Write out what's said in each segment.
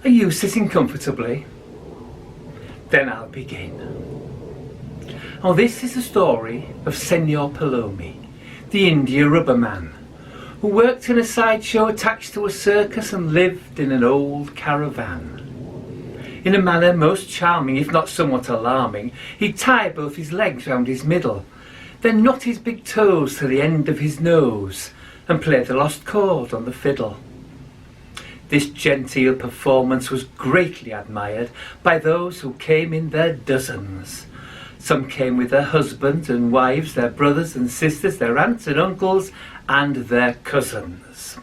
Are you sitting comfortably? Then I'll begin. Oh, this is the story of Senor Palomi, the India rubber man, who worked in a sideshow attached to a circus and lived in an old caravan. In a manner most charming, if not somewhat alarming, he'd tie both his legs round his middle, then knot his big toes to the end of his nose and play the lost chord on the fiddle. This genteel performance was greatly admired by those who came in their dozens. Some came with their husbands and wives, their brothers and sisters, their aunts and uncles, and their cousins.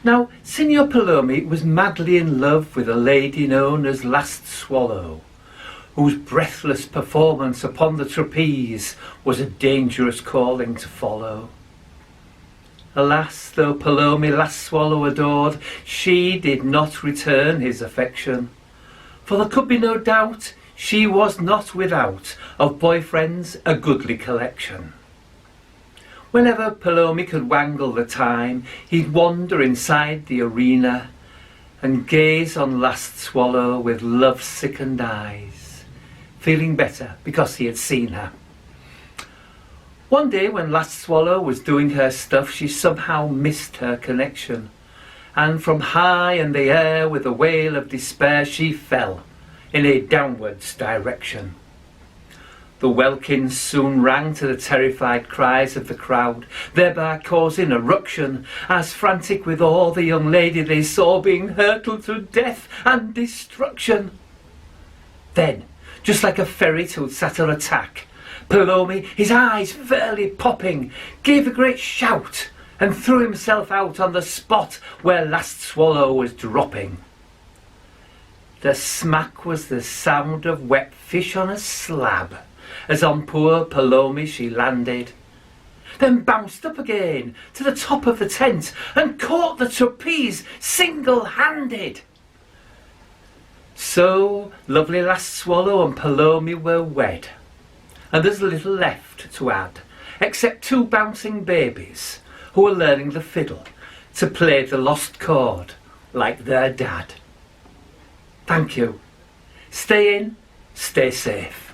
Now, Signor Palomi was madly in love with a lady known as Last Swallow, whose breathless performance upon the trapeze was a dangerous calling to follow. Alas, though Palomi Last Swallow adored, she did not return his affection. For there could be no doubt she was not without of boyfriends a goodly collection. Whenever Palomi could wangle the time, he'd wander inside the arena and gaze on Last Swallow with love-sickened eyes, feeling better because he had seen her. One day when Last Swallow was doing her stuff, she somehow missed her connection, and from high in the air with a wail of despair she fell in a downwards direction. The welkin soon rang to the terrified cries of the crowd, thereby causing a ruction, as frantic with awe the young lady they saw being hurtled to death and destruction. Then, just like a ferret who'd sat on a tack, Palomi, his eyes fairly popping, gave a great shout and threw himself out on the spot where Last Swallow was dropping. The smack was the sound of wet fish on a slab, as on poor Palomi she landed, then bounced up again to the top of the tent and caught the trapeze single-handed. So lovely Last Swallow and Palomi were wed, and there's little left to add, except two bouncing babies who are learning the fiddle to play the lost chord like their dad. Thank you. Stay in, stay safe.